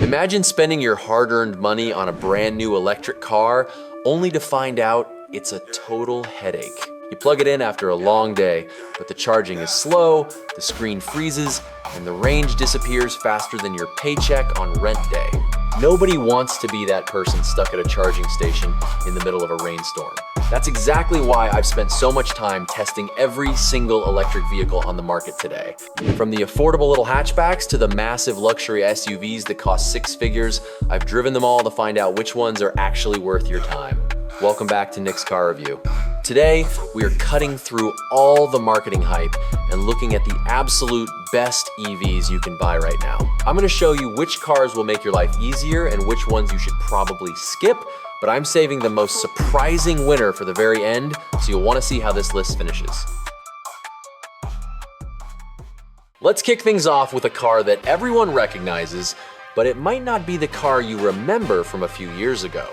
Imagine spending your hard-earned money on a brand new electric car only to find out it's a total headache. You plug it in after a long day, but the charging is slow, the screen freezes, and the range disappears faster than your paycheck on rent day. Nobody wants to be that person stuck at a charging station in the middle of a rainstorm. That's exactly why I've spent so much time testing every single electric vehicle on the market today. From the affordable little hatchbacks to the massive luxury SUVs that cost six figures, I've driven them all to find out which ones are actually worth your time. Welcome back to Nick's Car Review. Today, we are cutting through all the marketing hype and looking at the absolute best EVs you can buy right now. I'm gonna show you which cars will make your life easier and which ones you should probably skip, but I'm saving the most surprising winner for the very end, so you'll wanna see how this list finishes. Let's kick things off with a car that everyone recognizes, but it might not be the car you remember from a few years ago.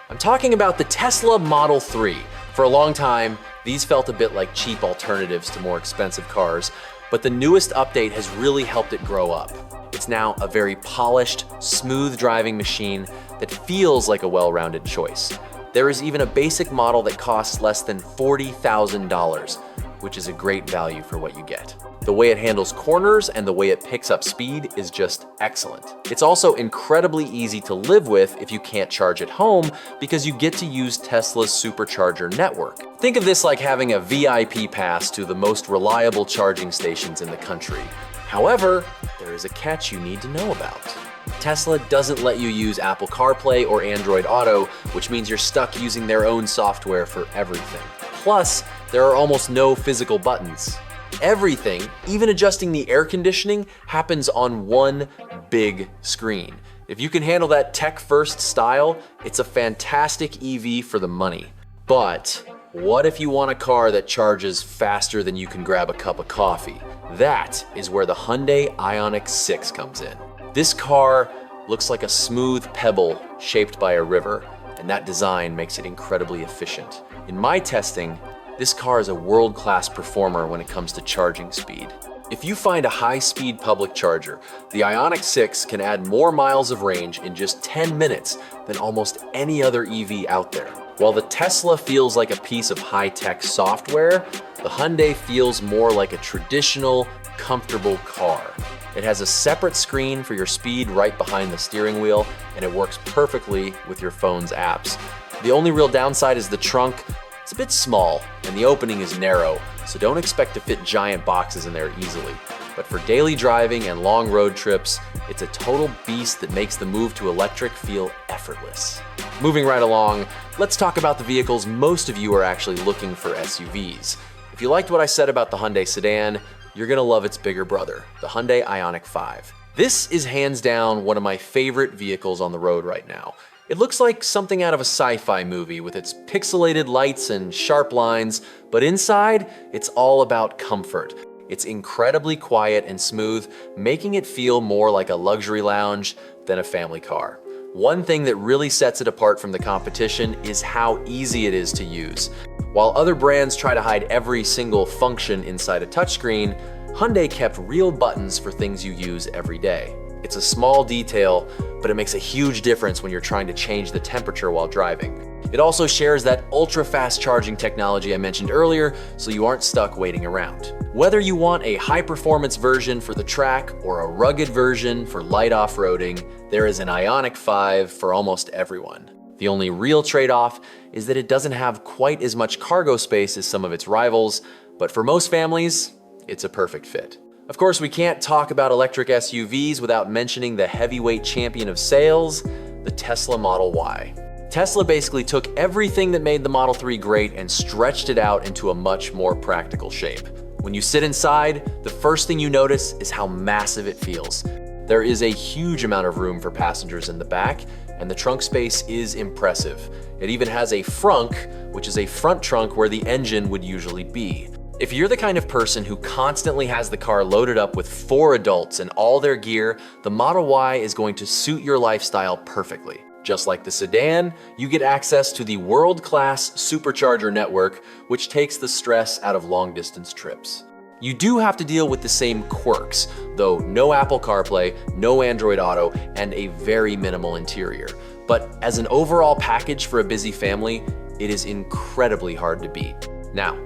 I'm talking about the Tesla Model 3. For a long time, these felt a bit like cheap alternatives to more expensive cars, but the newest update has really helped it grow up. It's now a very polished, smooth driving machine that feels like a well-rounded choice. There is even a basic model that costs less than $40,000, which is a great value for what you get. The way it handles corners and the way it picks up speed is just excellent. It's also incredibly easy to live with if you can't charge at home because you get to use Tesla's supercharger network. Think of this like having a VIP pass to the most reliable charging stations in the country. However, there is a catch you need to know about. Tesla doesn't let you use Apple CarPlay or Android Auto, which means you're stuck using their own software for everything. Plus, there are almost no physical buttons. Everything, even adjusting the air conditioning, happens on one big screen. If you can handle that tech-first style, it's a fantastic EV for the money. But what if you want a car that charges faster than you can grab a cup of coffee? That is where the Hyundai Ioniq 6 comes in. This car looks like a smooth pebble shaped by a river, and that design makes it incredibly efficient. In my testing, this car is a world-class performer when it comes to charging speed. If you find a high-speed public charger, the Ioniq 6 can add more miles of range in just 10 minutes than almost any other EV out there. While the Tesla feels like a piece of high-tech software, the Hyundai feels more like a traditional, comfortable car. It has a separate screen for your speed right behind the steering wheel, and it works perfectly with your phone's apps. The only real downside is the trunk. It's a bit small, and the opening is narrow, so don't expect to fit giant boxes in there easily. But for daily driving and long road trips, it's a total beast that makes the move to electric feel effortless. Moving right along, let's talk about the vehicles most of you are actually looking for SUVs. If you liked what I said about the Hyundai sedan, you're gonna love its bigger brother, the Hyundai Ioniq 5. This is hands down one of my favorite vehicles on the road right now. It looks like something out of a sci-fi movie with its pixelated lights and sharp lines, but inside, it's all about comfort. It's incredibly quiet and smooth, making it feel more like a luxury lounge than a family car. One thing that really sets it apart from the competition is how easy it is to use. While other brands try to hide every single function inside a touchscreen, Hyundai kept real buttons for things you use every day. It's a small detail, but it makes a huge difference when you're trying to change the temperature while driving. It also shares that ultra-fast charging technology I mentioned earlier, so you aren't stuck waiting around. Whether you want a high-performance version for the track or a rugged version for light off-roading, there is an Ioniq 5 for almost everyone. The only real trade-off is that it doesn't have quite as much cargo space as some of its rivals, but for most families, it's a perfect fit. Of course, we can't talk about electric SUVs without mentioning the heavyweight champion of sales, the Tesla Model Y. Tesla basically took everything that made the Model 3 great and stretched it out into a much more practical shape. When you sit inside, the first thing you notice is how massive it feels. There is a huge amount of room for passengers in the back, and the trunk space is impressive. It even has a frunk, which is a front trunk where the engine would usually be. If you're the kind of person who constantly has the car loaded up with 4 adults and all their gear, the Model Y is going to suit your lifestyle perfectly. Just like the sedan, you get access to the world-class supercharger network, which takes the stress out of long-distance trips. You do have to deal with the same quirks, though no Apple CarPlay, no Android Auto, and a very minimal interior. But as an overall package for a busy family, it is incredibly hard to beat. Now,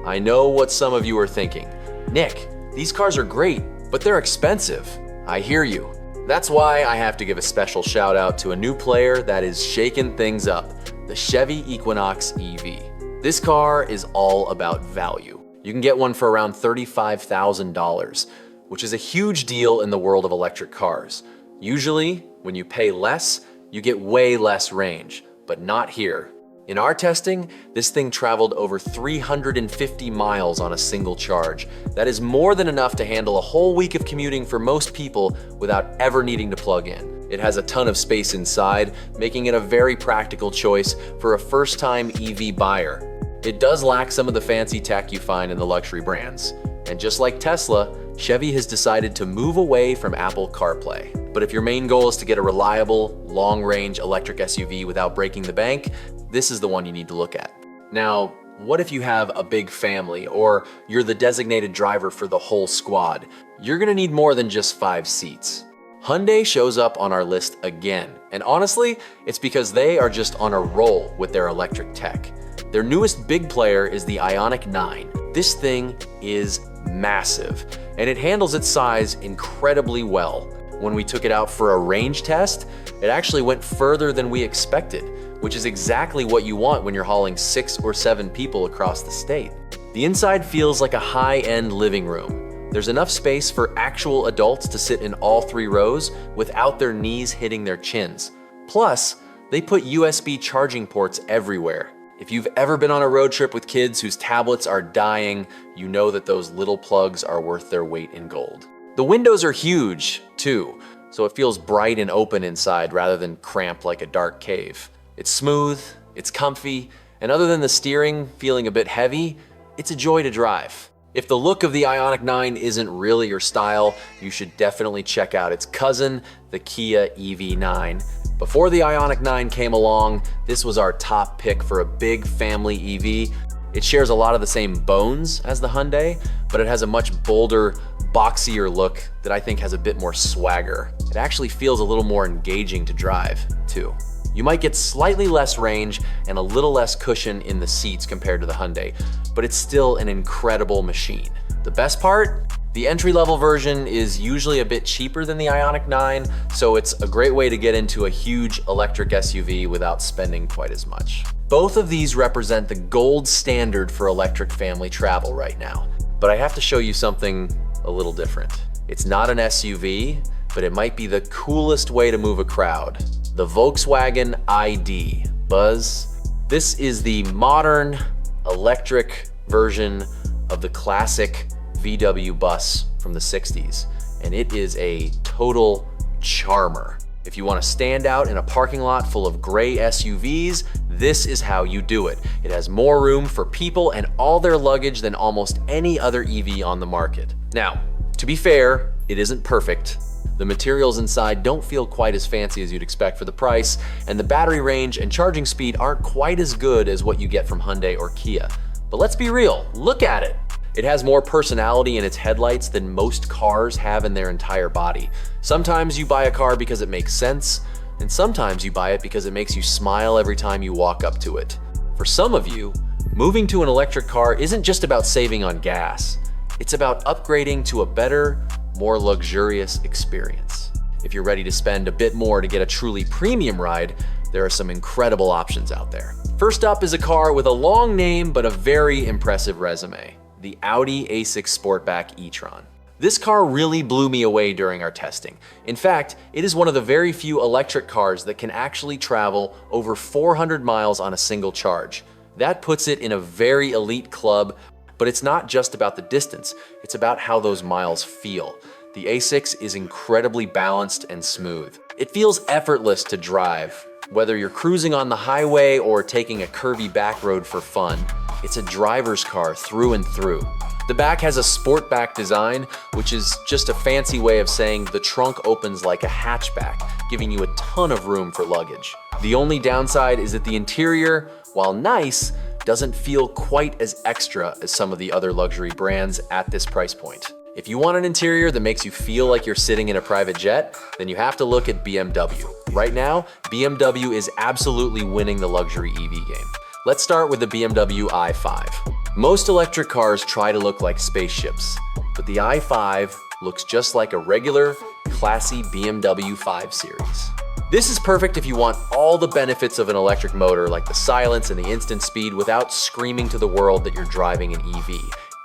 I know what some of you are thinking. Nick, these cars are great, but they're expensive. I hear you. That's why I have to give a special shout out to a new player that is shaking things up, the Chevy Equinox EV. This car is all about value. You can get one for around $35,000, which is a huge deal in the world of electric cars. Usually, when you pay less, you get way less range, but not here. In our testing, this thing traveled over 350 miles on a single charge. That is more than enough to handle a whole week of commuting for most people without ever needing to plug in. It has a ton of space inside, making it a very practical choice for a first-time EV buyer. It does lack some of the fancy tech you find in the luxury brands. And just like Tesla, Chevy has decided to move away from Apple CarPlay. But if your main goal is to get a reliable, long-range electric SUV without breaking the bank, this is the one you need to look at. Now, what if you have a big family or you're the designated driver for the whole squad? You're gonna need more than just 5 seats. Hyundai shows up on our list again, and honestly, it's because they are just on a roll with their electric tech. Their newest big player is the Ioniq 9. This thing is massive, and it handles its size incredibly well. When we took it out for a range test, it actually went further than we expected, which is exactly what you want when you're hauling 6 or 7 people across the state. The inside feels like a high-end living room. There's enough space for actual adults to sit in all 3 rows without their knees hitting their chins. Plus, they put USB charging ports everywhere. If you've ever been on a road trip with kids whose tablets are dying, you know that those little plugs are worth their weight in gold. The windows are huge, too, so it feels bright and open inside rather than cramped like a dark cave. It's smooth, it's comfy, and other than the steering feeling a bit heavy, it's a joy to drive. If the look of the Ioniq 9 isn't really your style, you should definitely check out its cousin, the Kia EV9. Before the Ioniq 9 came along, this was our top pick for a big family EV. It shares a lot of the same bones as the Hyundai, but it has a much bolder, boxier look that I think has a bit more swagger. It actually feels a little more engaging to drive, too. You might get slightly less range and a little less cushion in the seats compared to the Hyundai, but it's still an incredible machine. The best part? The entry-level version is usually a bit cheaper than the Ioniq 9, so it's a great way to get into a huge electric SUV without spending quite as much. Both of these represent the gold standard for electric family travel right now, but I have to show you something a little different. It's not an SUV, but it might be the coolest way to move a crowd. The Volkswagen ID. Buzz? This is the modern electric version of the classic VW bus from the 60s, and it is a total charmer. If you want to stand out in a parking lot full of gray SUVs, this is how you do it. It has more room for people and all their luggage than almost any other EV on the market. Now, to be fair, it isn't perfect. The materials inside don't feel quite as fancy as you'd expect for the price, and the battery range and charging speed aren't quite as good as what you get from Hyundai or Kia. But let's be real, look at it. It has more personality in its headlights than most cars have in their entire body. Sometimes you buy a car because it makes sense, and sometimes you buy it because it makes you smile every time you walk up to it. For some of you, moving to an electric car isn't just about saving on gas. It's about upgrading to a better, more luxurious experience. If you're ready to spend a bit more to get a truly premium ride, there are some incredible options out there. First up is a car with a long name but a very impressive resume. The Audi A6 Sportback e-tron. This car really blew me away during our testing. In fact, it is one of the very few electric cars that can actually travel over 400 miles on a single charge. That puts it in a very elite club, but it's not just about the distance, it's about how those miles feel. The A6 is incredibly balanced and smooth. It feels effortless to drive, whether you're cruising on the highway or taking a curvy back road for fun. It's a driver's car through and through. The back has a Sportback design, which is just a fancy way of saying the trunk opens like a hatchback, giving you a ton of room for luggage. The only downside is that the interior, while nice, doesn't feel quite as extra as some of the other luxury brands at this price point. If you want an interior that makes you feel like you're sitting in a private jet, then you have to look at BMW. Right now, BMW is absolutely winning the luxury EV game. Let's start with the BMW i5. Most electric cars try to look like spaceships, but the i5 looks just like a regular, classy BMW 5 Series. This is perfect if you want all the benefits of an electric motor, like the silence and the instant speed, without screaming to the world that you're driving an EV.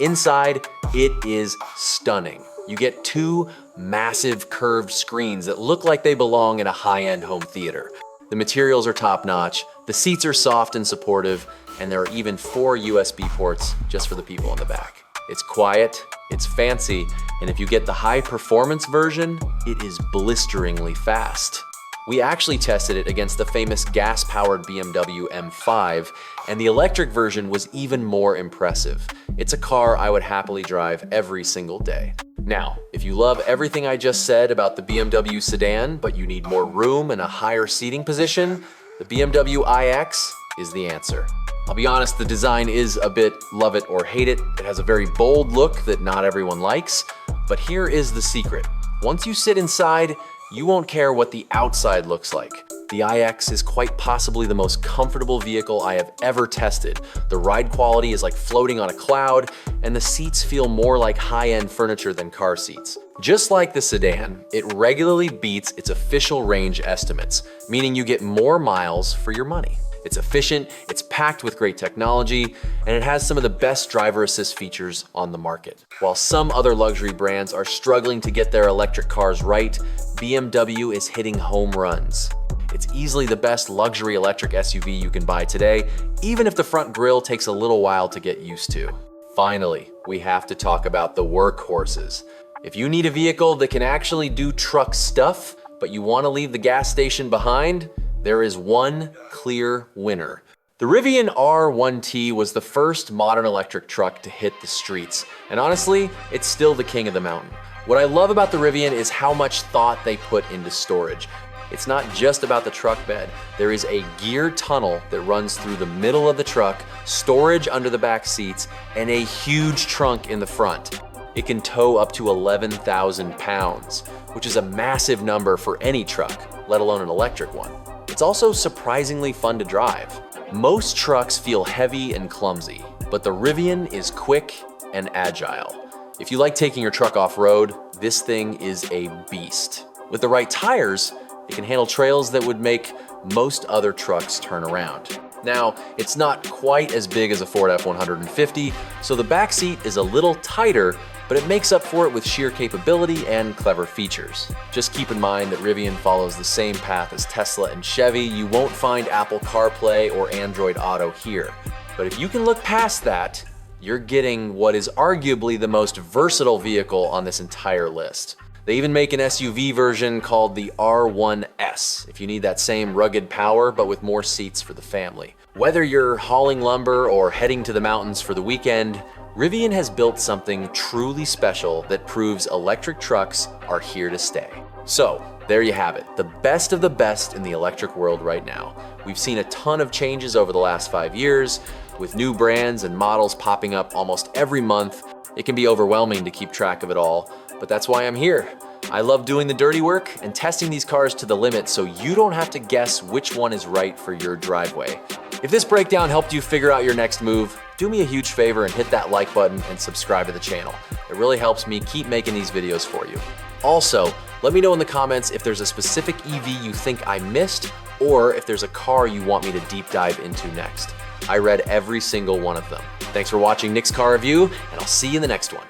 Inside, it is stunning. You get two massive curved screens that look like they belong in a high-end home theater. The materials are top-notch, the seats are soft and supportive, and there are even 4 USB ports just for the people in the back. It's quiet, it's fancy, and if you get the high-performance version, it is blisteringly fast. We actually tested it against the famous gas-powered BMW M5, and the electric version was even more impressive. It's a car I would happily drive every single day. Now, if you love everything I just said about the BMW sedan, but you need more room and a higher seating position, the BMW iX is the answer. I'll be honest, the design is a bit love it or hate it. It has a very bold look that not everyone likes, but here is the secret. Once you sit inside, you won't care what the outside looks like. The iX is quite possibly the most comfortable vehicle I have ever tested. The ride quality is like floating on a cloud, and the seats feel more like high-end furniture than car seats. Just like the sedan, it regularly beats its official range estimates, meaning you get more miles for your money. It's efficient, it's packed with great technology, and it has some of the best driver assist features on the market. While some other luxury brands are struggling to get their electric cars right, BMW is hitting home runs. It's easily the best luxury electric SUV you can buy today, even if the front grille takes a little while to get used to. Finally, we have to talk about the workhorses. If you need a vehicle that can actually do truck stuff, but you want to leave the gas station behind, there is one clear winner. The Rivian R1T was the first modern electric truck to hit the streets, and honestly, it's still the king of the mountain. What I love about the Rivian is how much thought they put into storage. It's not just about the truck bed. There is a gear tunnel that runs through the middle of the truck, storage under the back seats, and a huge trunk in the front. It can tow up to 11,000 pounds, which is a massive number for any truck, let alone an electric one. It's also surprisingly fun to drive. Most trucks feel heavy and clumsy, but the Rivian is quick and agile. If you like taking your truck off-road, this thing is a beast. With the right tires, it can handle trails that would make most other trucks turn around. Now, it's not quite as big as a Ford F-150, so the back seat is a little tighter, but it makes up for it with sheer capability and clever features. Just keep in mind that Rivian follows the same path as Tesla and Chevy. You won't find Apple CarPlay or Android Auto here. But if you can look past that, you're getting what is arguably the most versatile vehicle on this entire list. They even make an SUV version called the R1S, if you need that same rugged power, but with more seats for the family. Whether you're hauling lumber or heading to the mountains for the weekend, Rivian has built something truly special that proves electric trucks are here to stay. So, there you have it, the best of the best in the electric world right now. We've seen a ton of changes over the last 5 years, with new brands and models popping up almost every month. It can be overwhelming to keep track of it all, but that's why I'm here. I love doing the dirty work and testing these cars to the limit so you don't have to guess which one is right for your driveway. If this breakdown helped you figure out your next move, do me a huge favor and hit that like button and subscribe to the channel. It really helps me keep making these videos for you. Also, let me know in the comments if there's a specific EV you think I missed, or if there's a car you want me to deep dive into next. I read every single one of them. Thanks for watching Nick's Car Review, and I'll see you in the next one.